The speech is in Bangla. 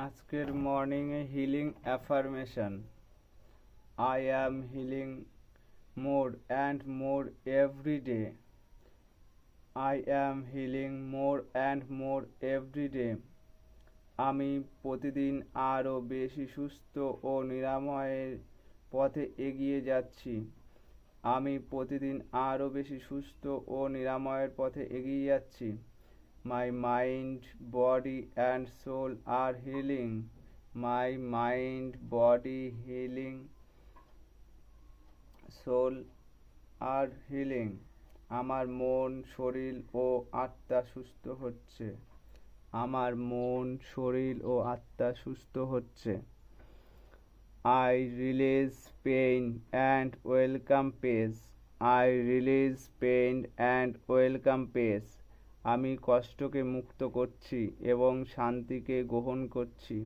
আজকের মর্নিংয়ে healing affirmation. I am healing more and more every day. I am healing more and more every day. আমি প্রতিদিন আরও বেশি সুস্থ ও নিরাময়ের পথে এগিয়ে যাচ্ছি। আমি প্রতিদিন আরও বেশি সুস্থ ও নিরাময়ের পথে এগিয়ে যাচ্ছি। My mind, body and soul are healing. My mind, body, healing, soul are healing. আমার মন, শরীর ও আত্মা সুস্থ হচ্ছে। আমার মন, শরীর ও আত্মা সুস্থ হচ্ছে। I release pain and welcome peace. I release pain and welcome peace. আমি কষ্টকে মুক্ত করছি এবং শান্তিকে গ্রহণ করছি।